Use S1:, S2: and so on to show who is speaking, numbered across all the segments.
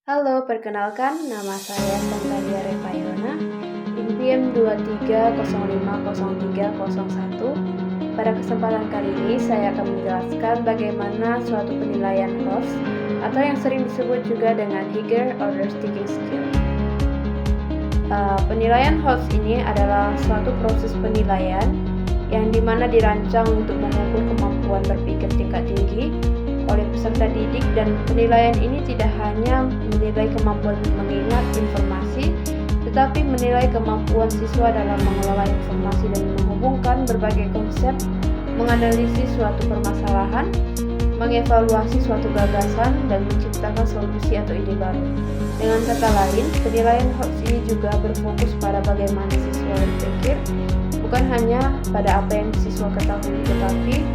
S1: Halo, perkenalkan nama saya Santalia Revayona, NPM 23050301. Pada kesempatan kali ini saya akan menjelaskan bagaimana suatu penilaian HOS atau yang sering disebut juga dengan Higher Order Taking Scale. Penilaian HOS ini adalah suatu proses penilaian yang dimana dirancang untuk mengukur kemampuan berpikir tingkat tinggi oleh peserta didik, dan penilaian ini tidak hanya menilai kemampuan mengingat informasi, tetapi menilai kemampuan siswa dalam mengelola informasi dan menghubungkan berbagai konsep, menganalisis suatu permasalahan, mengevaluasi suatu gagasan, dan menciptakan solusi atau ide baru. Dengan kata lain, penilaian HOS ini juga berfokus pada bagaimana siswa berpikir, bukan hanya pada apa yang siswa ketahui, tetapi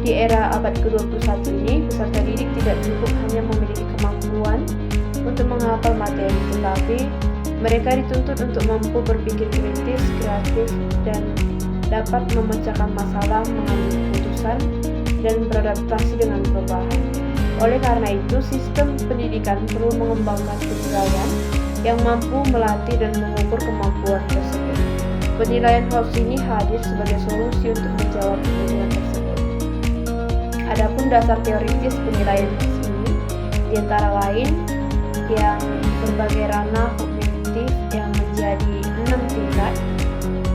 S1: di era abad ke-21 ini, peserta didik tidak cukup hanya memiliki kemampuan untuk menghafal materi, tetapi mereka dituntut untuk mampu berpikir kritis, kreatif, dan dapat memecahkan masalah, mengambil keputusan, dan beradaptasi dengan perubahan. Oleh karena itu, sistem pendidikan perlu mengembangkan penilaian yang mampu melatih dan mengukur kemampuan tersebut. Penilaian HOS ini hadir sebagai solusi untuk menjawab kebutuhan tersebut. Adapun dasar teoritis penilaian HOS ini diantara lain yang berbagai ranah kognitif yang menjadi 6 tingkat.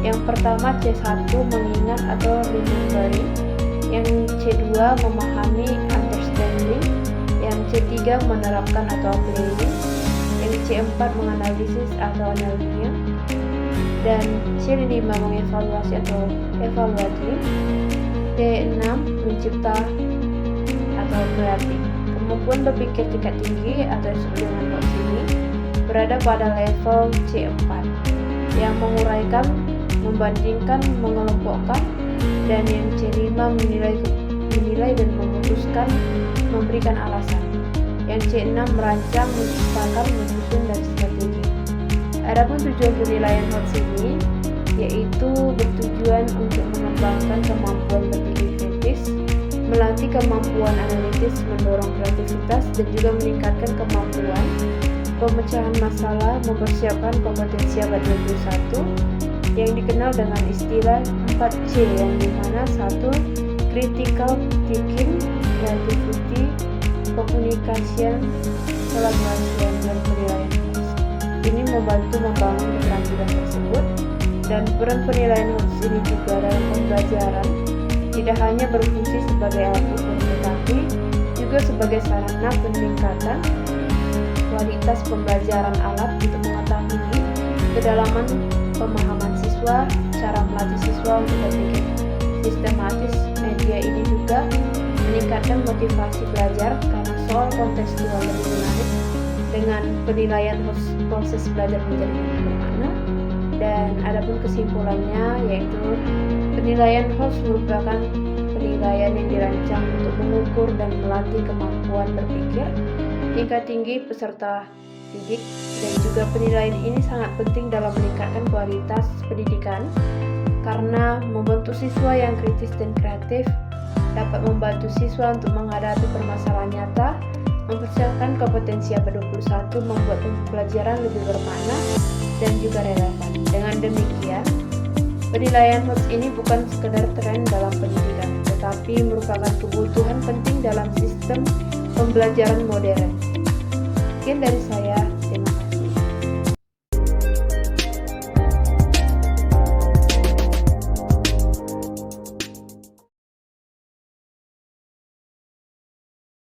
S1: Yang pertama C1 mengingat atau remembering, yang C2 memahami understanding, yang C3 menerapkan atau applying, yang C4 menganalisis atau analyzing, dan C5 mengevaluasi atau evaluating, C6 mencipta atau kreatif. Kemampuan berpikir tingkat tinggi atau disebut dengan HOS ini berada pada level C4 yang menguraikan, membandingkan, mengelompokkan, dan yang C5 menilai dan memutuskan, memberikan alasan. Yang C6 merancang, menciptakan, menyusun, dan strategi. Adapun tujuan penilaian HOS ini yaitu bertujuan untuk mengembangkan kemampuan berpikir kritis, melatih kemampuan analitis, mendorong kreativitas, dan juga meningkatkan kemampuan pemecahan masalah, mempersiapkan kompetensi abad 21 yang dikenal dengan istilah 4C, yang dimana 1. Critical thinking, creativity, communication, collaboration, dan penilaian HOS. Ini membantu membangun keterampilan tersebut. Dan peran penilaian HOS ini juga dalam pembelajaran tidak hanya berfungsi sebagai alat ukur, tetapi juga sebagai sarana peningkatan kualitas pembelajaran, alat untuk mengetahui kedalaman pemahaman siswa, cara melatih siswa untuk berpikir sistematis. Media ini juga meningkatkan motivasi belajar karena soal kontekstual lebih menarik. Dengan penilaian HOS, proses belajar menjadi lebih bermakna. Dan adapun kesimpulannya yaitu penilaian HOS merupakan penilaian yang dirancang untuk mengukur dan melatih kemampuan berpikir tingkat tinggi peserta didik, dan juga penilaian ini sangat penting dalam meningkatkan kualitas pendidikan karena membentuk siswa yang kritis dan kreatif, dapat membantu siswa untuk menghadapi permasalahan nyata, mempersiapkan kompetensi abad 21, membuat pembelajaran lebih bermakna dan juga relevan. Dengan demikian, penilaian HOS ini bukan sekedar tren dalam pendidikan, tetapi merupakan kebutuhan penting dalam sistem pembelajaran modern. Sekian dari saya.